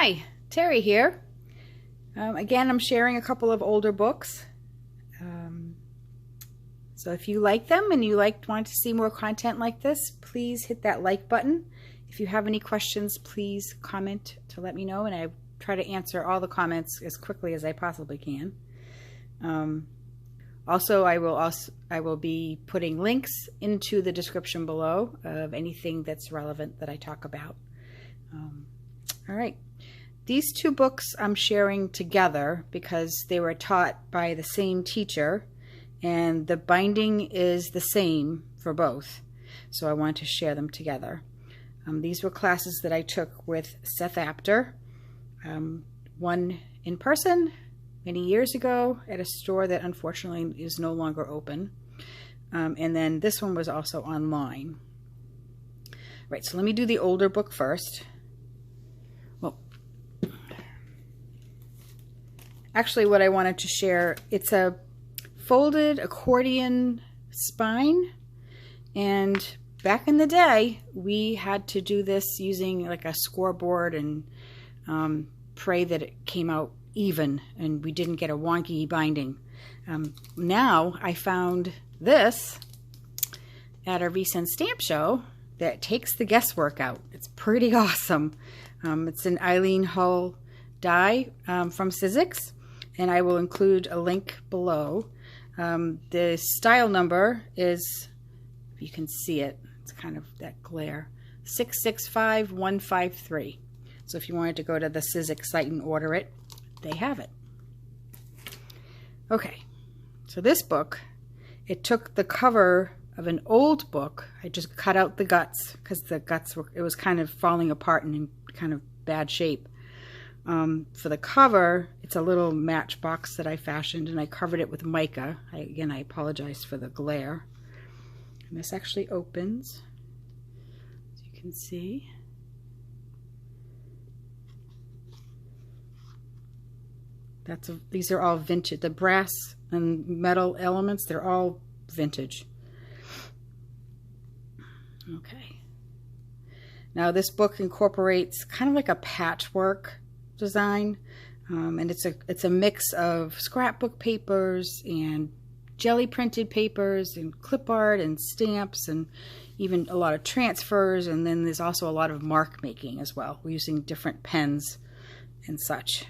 Hi, Terry here. Again, I'm sharing a couple of older books. So if you like them and you want to see more content like this, please hit that like button. If you have any questions, please comment to let me know, and I try to answer all the comments as quickly as I possibly can. Also, I will be putting links into the description below of anything that's relevant that I talk about. All right. These two books I'm sharing together because they were taught by the same teacher and the binding is the same for both. So I wanted to share them together. These were classes that I took with Seth Apter, one in person many years ago at a store that unfortunately is no longer open. And then this one was also online. Right, so let me do the older book first. Well, actually what I wanted to share, it's a folded accordion spine, and back in the day we had to do this using like a scoreboard and pray that it came out even and we didn't get a wonky binding. Now I found this at a recent stamp show that takes the guesswork out. It's pretty awesome. It's an Eileen Hull die from Sizzix, and I will include a link below. The style number is, if you can see it, it's kind of that glare, 665153. So if you wanted to go to the Sizzix site and order it, they have it. Okay, so this book, it took the cover of an old book. I just cut out the guts because the guts were, it was kind of falling apart and in kind of bad shape. For the cover, it's a little matchbox that I fashioned and I covered it with mica. Again, I apologize for the glare. And this actually opens, as you can see. These are all vintage. The brass and metal elements, they're all vintage. Okay. Now this book incorporates kind of like a patchwork design, and it's a mix of scrapbook papers and jelly printed papers and clip art and stamps and even a lot of transfers, and then there's also a lot of mark making as well. We're using different pens and such.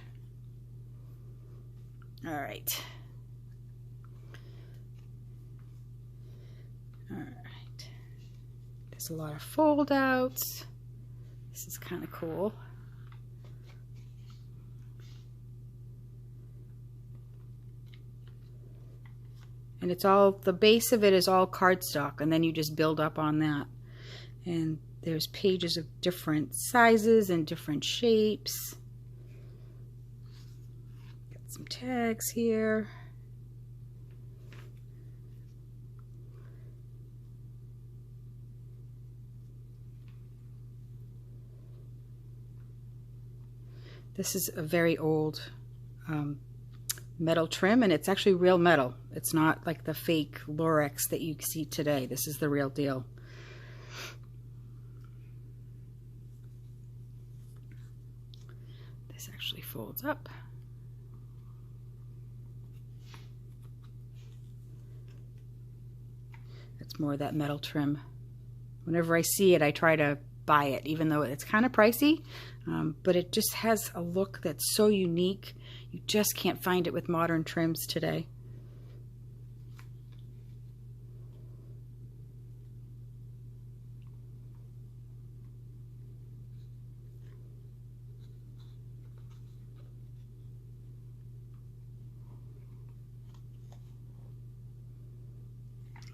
All right. All right. There's a lot of fold outs. This is kind of cool. And it's all, the base of it is all cardstock, and then you just build up on that. And there's pages of different sizes and different shapes. Got some tags here. This is a very old metal trim, and it's actually real metal. It's not like the fake Lurex that you see today. This is the real deal. This actually folds up. It's more of that metal trim. Whenever I see it, I try to buy it, even though it's kind of pricey, but it just has a look that's so unique. You just can't find it with modern trims today.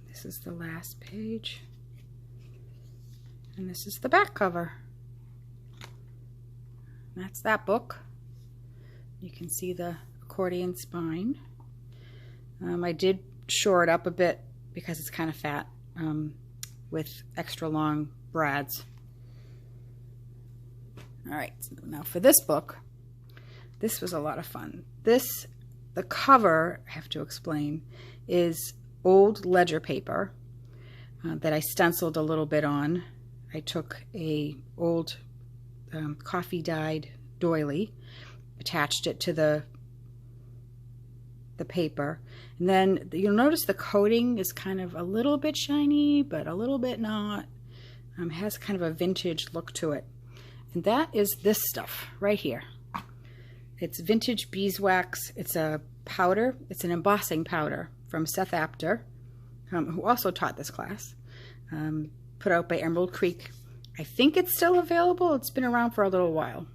This is the last page. And this is the back cover. That's that book. You can see the accordion spine. I did shore it up a bit because it's kind of fat with extra long brads. All right, so now for this book, this was a lot of fun. The cover, I have to explain, is old ledger paper that I stenciled a little bit on. I took a old coffee dyed doily, attached it to the paper, and then you'll notice the coating is kind of a little bit shiny, but a little bit not. It has kind of a vintage look to it, and that is this stuff right here. It's Vintage Beeswax. It's a powder. It's an embossing powder from Seth Apter, who also taught this class. Put out by Emerald Creek. I think it's still available. It's been around for a little while.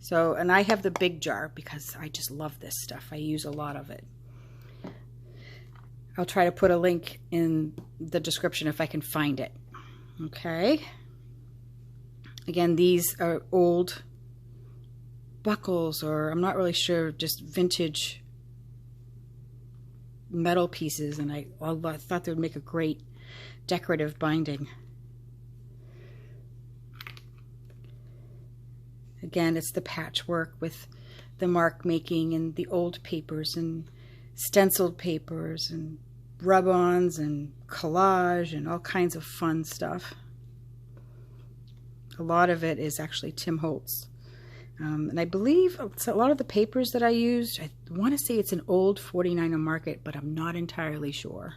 So, and I have the big jar because I just love this stuff. I use a lot of it. I'll try to put a link in the description if I can find it. Okay. Again, these are old buckles, or I'm not really sure, just vintage metal pieces, and I thought they would make a great decorative binding. Again, it's the patchwork with the mark making and the old papers and stenciled papers and rub-ons and collage and all kinds of fun stuff. A lot of it is actually Tim Holtz. And I believe a lot of the papers that I used, I want to say it's an old 49er Market, but I'm not entirely sure.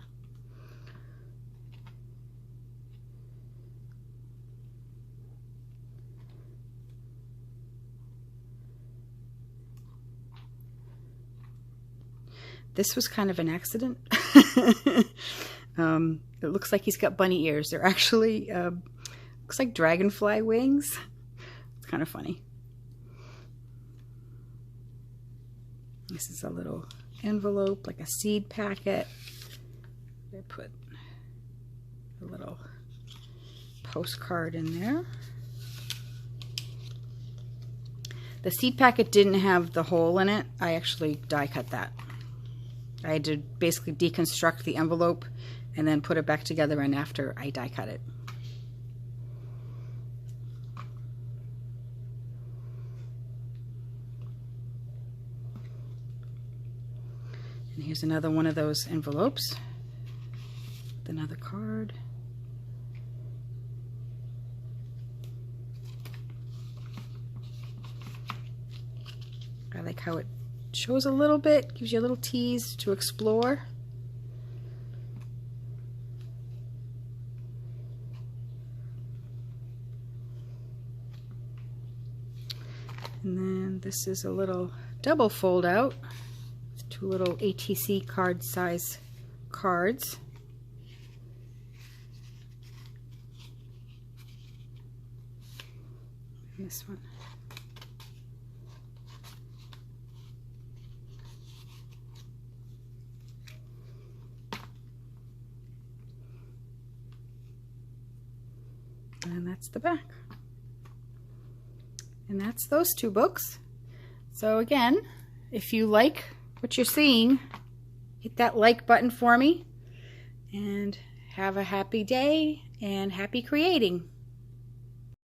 This was kind of an accident. It looks like he's got bunny ears. They're actually, looks like dragonfly wings. It's kind of funny. This is a little envelope, like a seed packet. I put a little postcard in there. The seed packet didn't have the hole in it. I actually die cut that. I had to basically deconstruct the envelope and then put it back together, and after I die cut it. And here's another one of those envelopes with another card. I like how it shows a little bit, gives you a little tease to explore. And then this is a little double fold out with two little ATC card size cards. And this one. And that's the back. And that's those two books. So again, if you like what you're seeing, hit that like button for me, and have a happy day and happy creating.